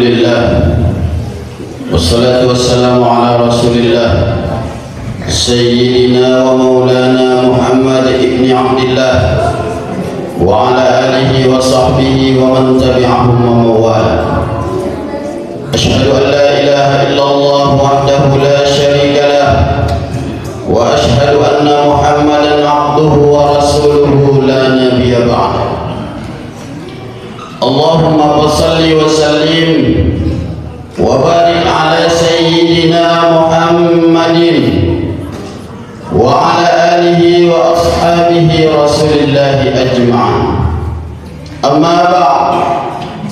Alhamdulillah, wassalatu wassalamu ala rasulillah Sayyidina wa maulana Muhammad ibn Abdillah wa ala alihi wa sahbihi wa man tabi'ahum wa mawala. Ashhadu an la ilaha illallah wahdahu la sharika lah wa ashhadu anna Muhammadan abduhu wa rasuluhu la nabiyya ba'dah. Allahumma salli wa sallim wa barik ala sayyidina Muhammadin wa ala alihi wa ashabihi rasulillahi ajma'in. Amma ba'd,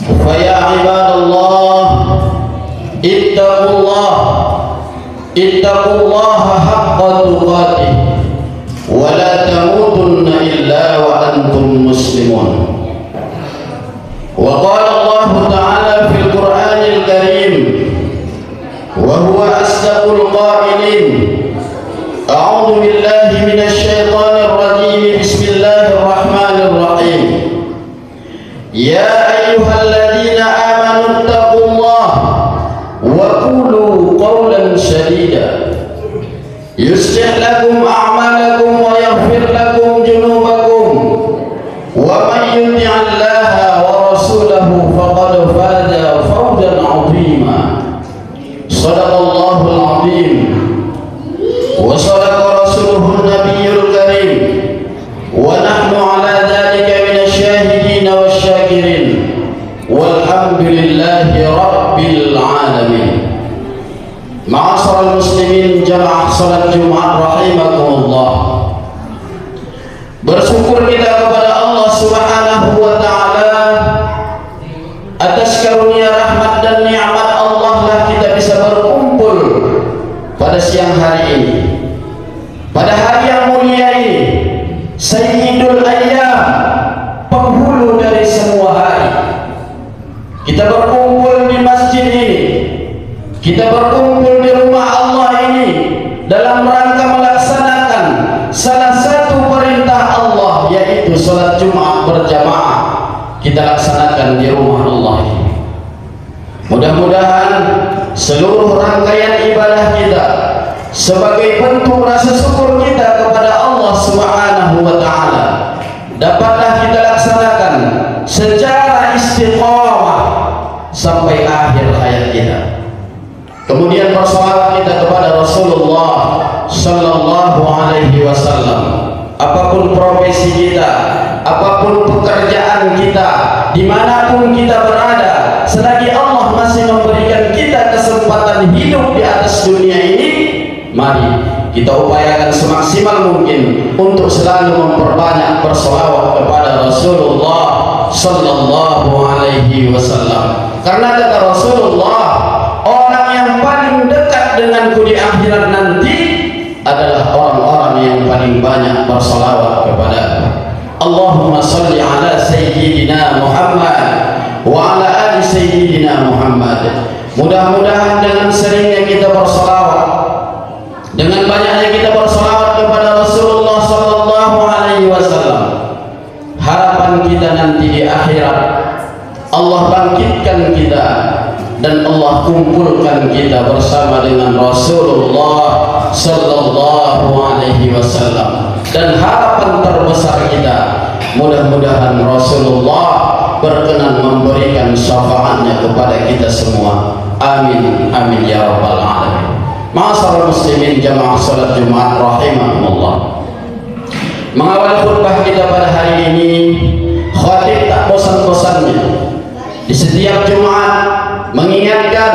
fa ya ibadallah ittaqullaha haqqa tuqatih wa la tamutunna illa wa antum muslimun. وقال الله تعالى في القرآن الكريم وهو أصدق القائلين: أعوذ بالله من الشيطان الرجيم بسم الله الرحمن الرحيم يا أيها الذين آمنوا اتقوا الله وقولوا قولا سديدا يصلح لكم أعمالكم ويغفر لكم ذنوبكم ومن يطع الله ورسوله فقد فاز فوزا عظيما. صدق الله العظيم وصدق رسوله النبي الكريم ونحن على ذلك من الشاهدين والشاكرين والحمد لله رب العالمين. معاشر المسلمين jamaah salat Jumat rahimakumullah, bersyukur kita kepada Allah Subhanahu wa taala atas karunia rahmat dan nikmat Allah lah kita bisa berkumpul pada siang hari ini, pada hari yang mulia ini, Sayyidul Ayyam, penghulu dari semua hari. Kita berkumpul di masjid ini, kita berkumpul di rumah Allah ini dalam rangka melaksanakan salah satu perintah Allah, yaitu salat Jumat berjamaah. Kita laksanakan di rumah Allah ini. Mudah-mudahan seluruh rangkaian ibadah kita sebagai bentuk rasa syukur kita kepada Allah Subhanahu wa taala dapatlah kita laksanakan secara istiqamah sampai akhir hayat kita. Kemudian bersolawat kita kepada Rasulullah sallallahu alaihi wasallam. Apapun profesi kita, apapun pekerjaan kita, dimanapun kita berada, selagi Allah masih memberikan kita kesempatan hidup di atas dunia ini, mari kita upayakan semaksimal mungkin untuk selalu memperbanyak bersolawat kepada Rasulullah sallallahu alaihi wasallam. Karena kata Rasulullah, orang yang paling dekat denganku di akhirat nanti adalah orang-orang yang paling banyak bersalawat kepada Allahumma salli ala sayyidina Muhammad wa ala ali sayyidina Muhammad. Mudah-mudahan dengan seringnya kita bersalawat, dengan banyaknya kita bersalawat kepada Rasulullah sallallahu alaihi wasallam, harapan kita nanti di akhirat Allah bangkitkan kita dan Allah kumpulkan kita bersama dengan Rasulullah sallallahu alaihi wasallam. Dan harapan terbesar kita, mudah-mudahan Rasulullah berkenan memberikan syafaatnya kepada kita semua. Amin amin ya rabbal alamin. Ma'asyiral muslimin jamaah salat Jumat rahimakumullah, mengawali khutbah kita pada hari ini, khatib tak bosan-bosannya di setiap Jumat mengingatkan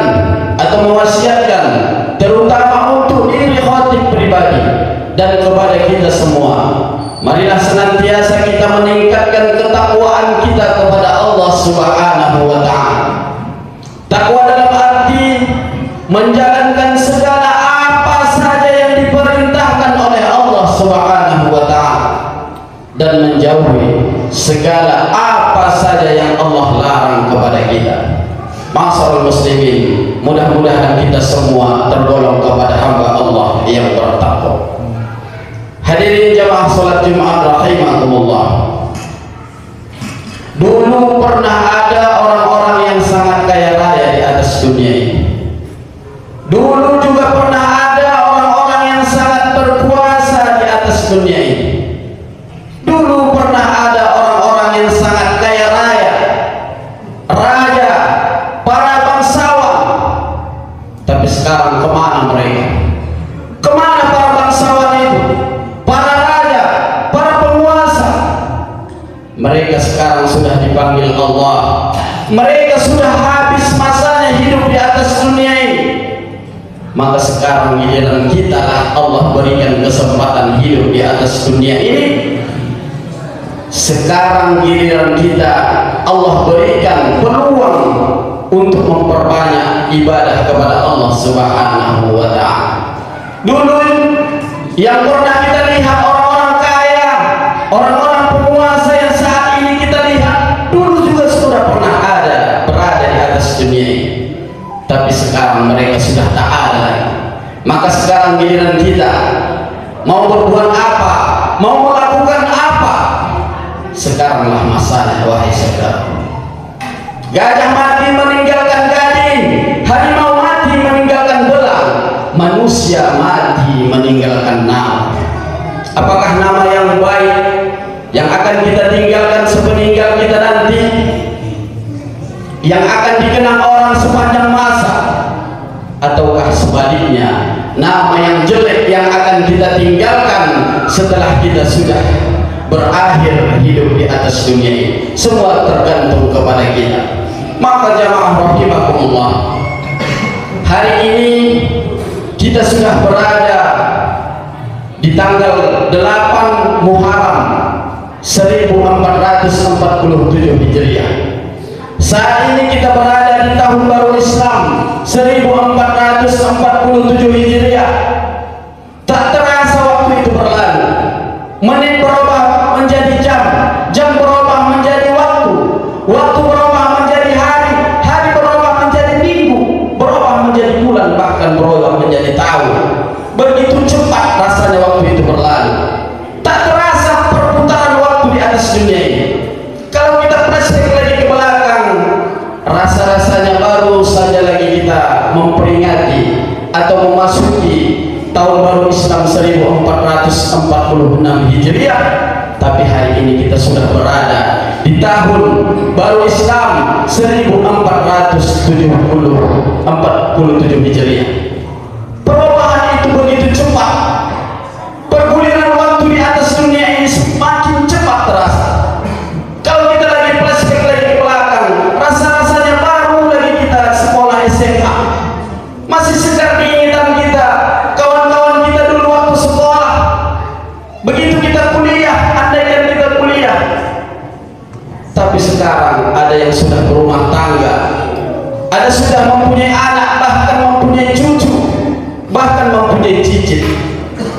atau mewasiatkan, terutama untuk diri khatib pribadi dan kepada kita semua, marilah senantiasa kita meningkatkan ketakwaan kita kepada Allah Subhanahu wa taala. Takwa dalam arti menjalankan segala apa saja yang diperintahkan oleh Allah Subhanahu wa taala dan menjauhi segala apa saja yang Allah larang kepada kita. Ma'asyiral muslimin, mudah-mudahan kita semua tergolong kepada hamba Allah yang bertakwa. Hadirin jamaah salat Jumat rahimakumullah, dulu pernah ada orang-orang yang sangat kaya raya di atas dunia ini. Dulu juga pernah ada orang-orang yang sangat berkuasa di atas dunia ini. Dulu pernah ada orang-orang yang sangat kaya raya, raja, para bangsawan. Tapi sekarang kemana mereka? Kemana para bangsawan itu? Para raja, para penguasa? Mereka sekarang sudah dipanggil Allah. Mereka sudah habis masanya hidup di atas dunia ini. Maka sekarang giliran kita lah Allah berikan kesempatan hidup di atas dunia ini. Sekarang giliran kita Allah berikan peluang untuk memperbanyak ibadah kepada Allah Subhanahu wa ta'ala. Dulu yang pernah kita lihat orang-orang kaya, orang-orang penguasa yang saat ini kita lihat, dulu juga sudah pernah ada berada di atas dunia ini. Tapi sekarang mereka sudah tak ada lagi. Maka sekarang giliran kita mau berbuat apa, mau melakukan apa. Sekaranglah masanya, wahai saudara. Gajah mati meninggalkan gading, harimau mati meninggalkan belang, manusia mati meninggalkan nama. Apakah nama yang baik yang akan kita tinggalkan sepeninggal kita nanti, yang akan dikenang orang sepanjang masa, ataukah sebaliknya nama yang jelek yang akan kita tinggalkan setelah kita sudah berakhir hidup di atas dunia ini? Semua tergantung kepada kita. Maka jamaah rahimakumullah, hari ini kita sudah berada di tanggal 8 Muharram 1447 Hijriah. Saat ini kita berada di tahun baru Islam 1447 Hijriah. Tak terasa waktu itu berlalu. Menit berubah menjadi jam, jam berubah menjadi waktu, waktu berubah menjadi hari, hari berubah menjadi minggu, berubah menjadi bulan, bahkan berubah menjadi tahun. Begitu cepat rasanya waktu itu berlalu. Tak terasa perputaran waktu di atas dunia ini. Kalau kita flashback lagi ke belakang, rasa-rasanya baru saja lagi kita memperingati atau memasuki tahun baru Islam 1446 Hijriah. Tapi hari ini kita sudah berada di tahun baru Islam 1447 Hijriah. Perubahan itu begitu cepat. Perguliran waktu di atas dunia ini semakin cepat terasa. Kalau kita lagi flashback lagi ke belakang, rasa-rasanya baru lagi kita sekolah SMA. Masih segar diingatan kita, kawan-kawan kita dulu waktu sekolah. Begitu kita kuliah, andaikan kita kuliah. Tapi sekarang ada yang sudah berumah tangga, ada sudah mempunyai anak, bahkan mempunyai cucu, bahkan mempunyai cicit.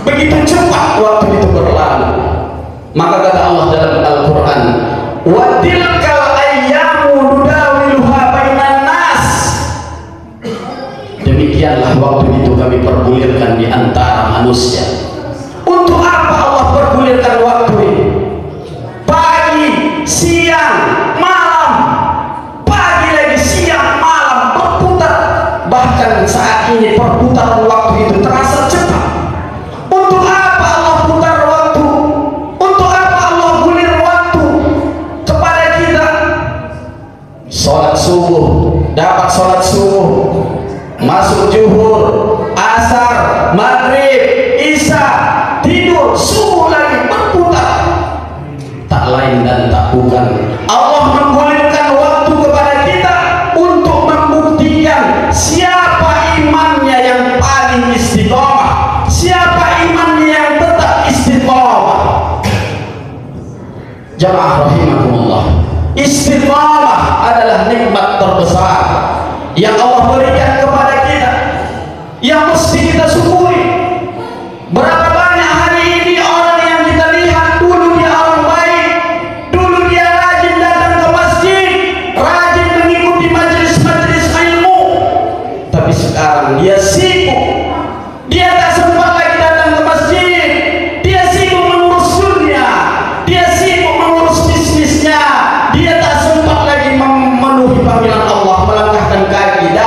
Begitu cepat waktu itu berlalu. Maka kata Allah dalam Al-Quran, wa tilkal ayyamu nudawiluha bainan nas. Demikianlah waktu itu kami pergulirkan di antara manusia. Untuk apa Allah pergulirkan waktu ini? Pagi, siang, malam, pagi lagi, siang, malam, berputar. Bahkan saat ini perputaran waktu itu terasa cepat. Untuk apa Allah putar waktu? Untuk apa Allah gulir waktu kepada kita? Sholat subuh, dapat sholat subuh, masuk zuhur, asar, maghrib, isya, tidur, subuh lagi, berputar. Tak lain dan tak bukan Allah menggulirkan waktu kepada kita untuk membuktikan siapa imannya yang paling istiqomah, siapa imannya yang tetap istiqomah. Jamaah rahimakumullah, istiqomah adalah nikmat terbesar yang Allah berikan kepada kita, yang mesti kita syukuri. Berapa banyak hari ini orang yang kita lihat dulu dia orang baik, dulu dia rajin datang ke masjid, rajin mengikuti majelis-majelis ilmu, tapi sekarang dia sibuk, dia tak sempat lagi datang ke masjid, dia sibuk mengurus dunia, dia sibuk mengurus bisnisnya, dia tak sempat lagi memenuhi panggilan Allah, melangkahkan kaki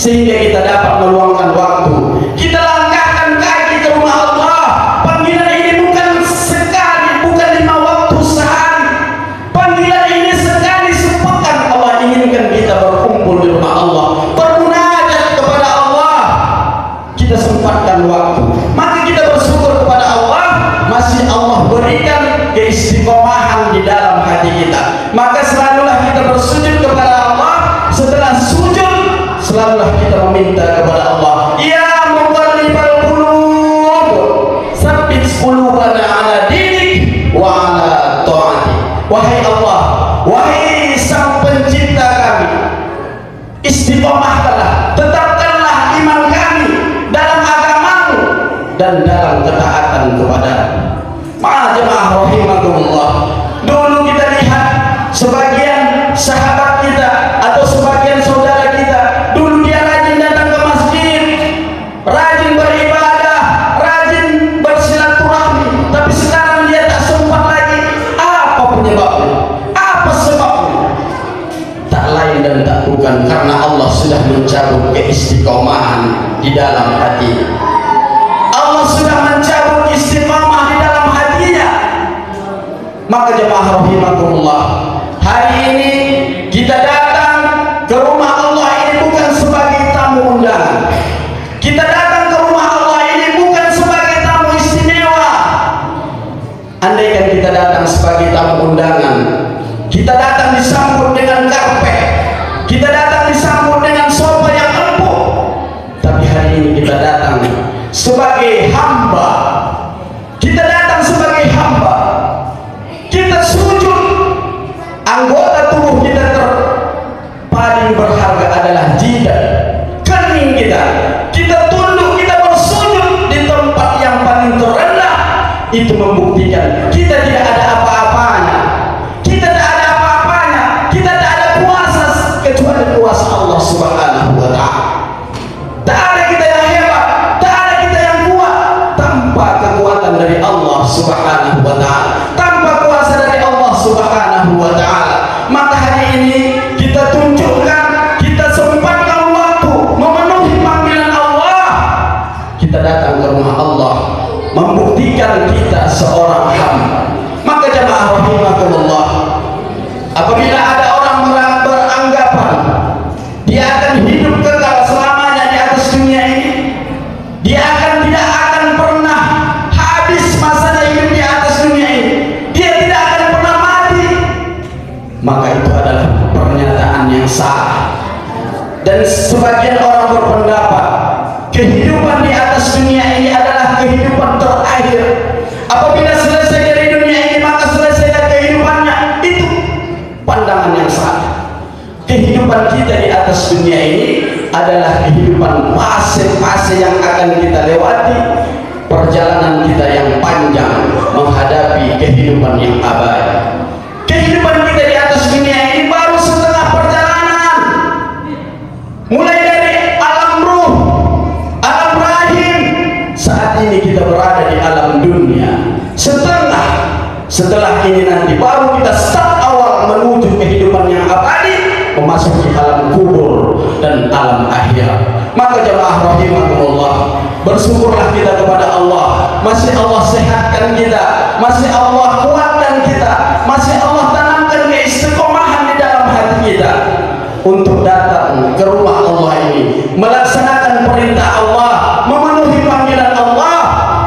sehingga kita dapat meluangkan waktu. Kita langkahkan kaki ke rumah Allah. Panggilan ini bukan sekali, bukan 5 waktu sehari. Panggilan ini sekali sepekan. Allah inginkan kita berkumpul di rumah Allah, bermunajat kepada Allah. Kita sempatkan waktu, maka kita bersyukur kepada Allah, masih Allah berikan keistiqomahan di dalam hati kita. Maka selalulah kita bersujud kepada Allah. Setelah sujud, selalulah kita meminta kepada Allah, ya muqallibal qulub, tsabbit qulubana ala dinik wa ala ta'atik. Wahai Allah, wahai sang pencipta kami, istiqomahkanlah, tetapkanlah iman kami dalam agamamu dan dalam ketaatan kepada-Mu. Jemaah rahimakumullah, dulu kita lihat sebagian sahabat kita atau sebagian saudara kita, dulu dia rajin datang ke masjid, rajin beribadah, rajin bersilaturahmi, tapi sekarang dia tak sempat lagi. Apa penyebabnya? Apa sebabnya? Tak lain dan tak bukan karena Allah sudah mencabut keistiqomahan di dalam hati. Allah sudah mencabut istiqomah di dalam hatinya. Maka jemaah rahimakumullah, hari ini kita datang ke rumah Allah ini bukan sebagai tamu undangan. Kita datang ke rumah Allah ini bukan sebagai tamu istimewa. Andaikan kita datang sebagai tamu undangan, kita datang disambut dengan karpet, kita datang disambut dengan sofa yang empuk. Tapi hari ini kita datang sebagai hamba. Kita datang sebagai hamba. Kita sujud. Anggota tubuh kita paling berharga adalah jidat, kening kita. Kita tunduk, kita bersujud di tempat yang paling terendah. Itu membuktikan kita tidak ada apa-apanya. Kita tak ada apa-apanya. Kita tak ada kuasa kecuali kuasa Allah Subhanahu wa ta'ala. Tak ada kita yang hebat, tak ada kita yang kuat tanpa kekuatan dari Allah Subhanahu wa ta'ala, tanpa kuasa dari Allah Subhanahu wa ta'ala. Maka hari ini kita tunjukkan, kita sempatkan waktu memenuhi panggilan Allah. Kita datang ke rumah Allah, membuktikan kita seorang hamba. Maka jemaah rahimakumullah, apabila ada orang beranggapan dia akan hidup kekal selamanya di atas dunia ini, dia tidak akan pernah habis masanya hidup di atas dunia ini, dia tidak akan pernah mati, maka itu adalah pernyataan yang salah. Dan sebagian orang berpendapat kehidupan di atas dunia ini adalah kehidupan terakhir. Apabila selesai dari dunia ini maka selesai kehidupannya. Itu pandangan yang salah. Kehidupan kita di atas dunia ini adalah kehidupan fase-fase yang akan kita lewati, perjalanan kita yang panjang menghadapi kehidupan yang abadi. Kehidupan kita di atas dunia ini baru setengah perjalanan, mulai dari alam ruh, alam rahim. Saat ini kita berada di alam dunia setengah. Setelah ini nanti baru kita start awal menuju kehidupan yang abadi, memasuki alam kubur dan alam akhirat. Maka jemaah rahimakumullah, bersyukurlah kita kepada Allah, masih Allah sehatkan kita, masih Allah kuatkan kita, masih Allah tanamkan keistiqomahan di dalam hati kita untuk datang ke rumah Allah ini, melaksanakan perintah Allah, memenuhi panggilan Allah.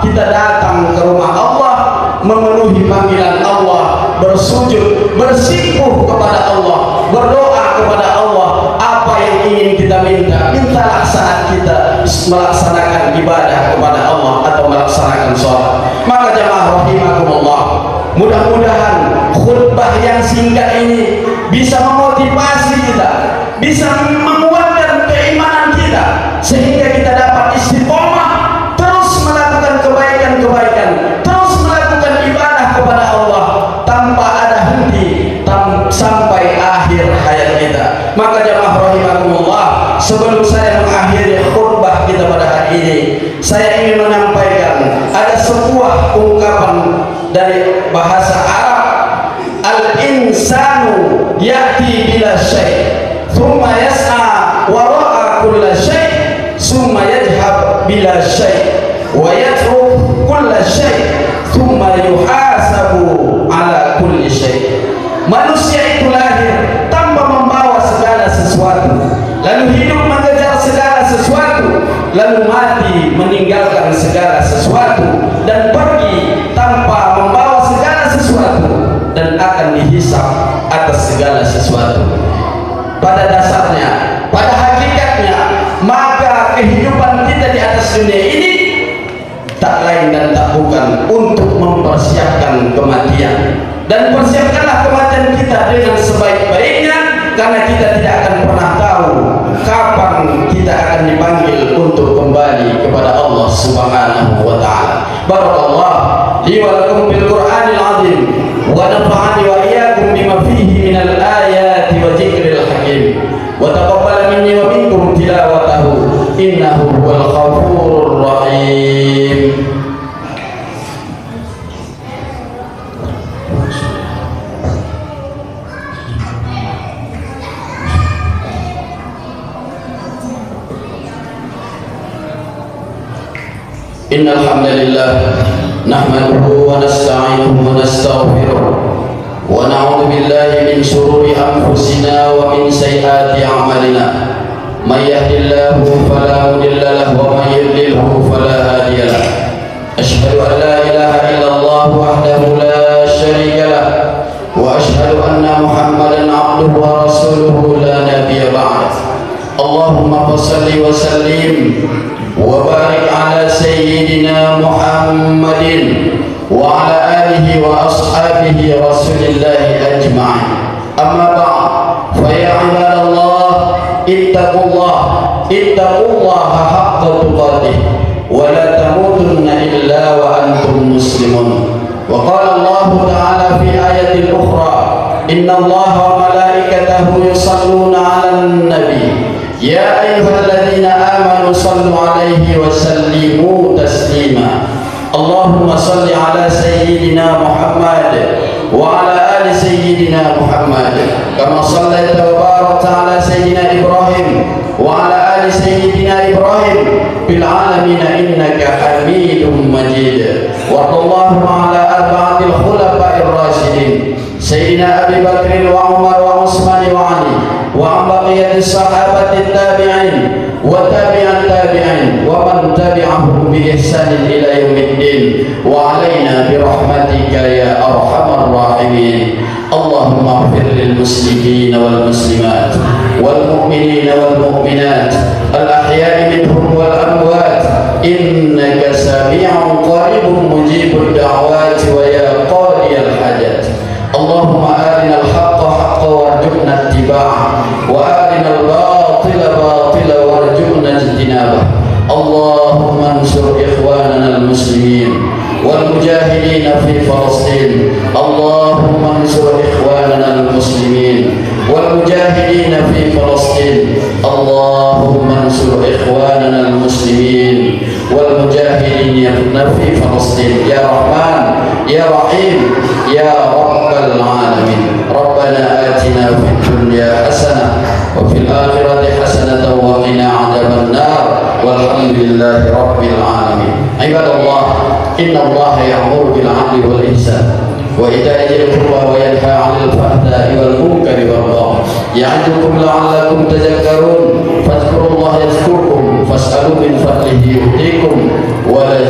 Kita datang ke rumah Allah, memenuhi panggilan Allah, bersujud, bersimpuh kepada Allah, berdoa kepada Allah. Apa yang ingin kita mintalah saat kita melaksanakan ibadah kepada Allah atau melaksanakan sholat. Maka jemaah rahimakumullah, mudah-mudahan khutbah yang singkat ini bisa memotivasi kita, bisa menguatkan keimanan kita, sehingga kita dapat istiqomah terus melakukan kebaikan-kebaikan, terus melakukan ibadah kepada Allah tanpa ada henti sampai akhir hayat kita. Maka jemaah rahimakumullah, sebelum saya mengakhiri khutbah kita pada hari ini, saya ingin menyampaikan ada sebuah ungkapan dari bahasa Arab, al-insanu ya'ti bila syai' thumma yas'a wara'a kulla syai'. wa yatruk kulla syai' thumma yuhasabu ala kulli syai'. Manusia itu lahir tanpa membawa segala sesuatu, lalu hidup mengejar segala sesuatu, lalu mati meninggalkan segala sesuatu, dan pergi tanpa membawa segala sesuatu, dan akan dihisab atas segala sesuatu. Pada dasarnya, pada hakikatnya, maka kehidupan kita di atas dunia ini tak lain dan tak bukan untuk mempersiapkan kematian. Dan persiapkanlah kematian kita dengan sebaik-baiknya, karena kita tidak akan pernah tahu kapan kita akan dipanggil untuk kembali kepada Allah Subhanahu wa taala. Barakallah li wa lakum bil Qur'anil azim wa nafa'ani wa iyyakum bima fihi minal ayati wa dzikril hakim wa taqabbal minni wa minkum tilawatahu innahu huwal ghafurur rahim. Innal hamdalillah nahmaduhu wa nasta'inuhu wa nastaghfiruh wa na'udzu billahi min shururi anfusina wa min sayyiati a'malina. May yahdihillahu fala mudilla lahu wa may yudlilhu fala hadiya lahu. Asyhadu an la ilaha illallah wahdahu la syarika lahu wa asyhadu anna Muhammadan 'abduhu wa rasuluhu la nabiyya ba'dahu. Allahumma shalli wa sallim wa barik ala sayyidina Muhammadin wa ala alihi wa ashabihi rasulillahi ajma'in. Amma ba'd, fa ya ibadallah ittaqullaha haqqa tuqatih wa la tamutunna illa wa antum muslimun. Wa qala Allah ta'ala fi ayatil ukhra, inna Allaha wa malaikatahu yusalluna 'alan nabi ya ayyuhalladzina amanu sallu 'alaihi wa sallimu taslima. Allahumma salli 'ala sayyidina Muhammad wa 'ala ali sayyidina Muhammad kama shallaita wa barakta 'ala sayyidina Ibrahim wa 'ala ali sayyidina Ibrahim fil 'alamin innaka Hamidum Majid. Wa Allahumma 'ala arba'atil khulafa'ir rasyidin sayyidina Abi Bakr wa Umar wa Utsman wa Ali wa baqiyati sahabati tabi'in wa tabi'at tabi'in wa man tabi'ahum bi ihsanin ila yaumiddin wa alaina bi rahmatika ya arhamar rahimin. Allahumma ighfir lil muslimin wal muslimat wal mu'minin wal mu'minat al ahya'i minhum wal amwat innaka sami'un qaribun mujibud da'wati wa ya qadiyal hajat. Allahumma arina al haqqa haqqan warzuqna ittiba'ah wa arina al batila batila warzuqna ijtinabah. Allahumma ansur ikhwanana al muslimin wal mujahidin fi Palestin. Allahumma ansur ikhwanana al muslimin wal mujahidin fi Palestin. Allahumma ansur ikhwanana al muslimin wal mujahidin fi Palestin. Ya Rahman ya Rahim ya Rabbal alamin. Rabbana atina fid dunya hasanah wa fil akhirati hasanatan wa qina adzaban nar. Walhamdulillahi rabbil alamin. Ibadallah, inna Allaha ya'muru bil 'adli wal ihsan wa ita'i dzil qurba wa yanha 'anil fahsya'i wal munkari wal baghi ya'idukum la'allakum tadhakkarun. Fadhkurullaha yadhkurkum was'alu min fadlihi yu'tikum wa la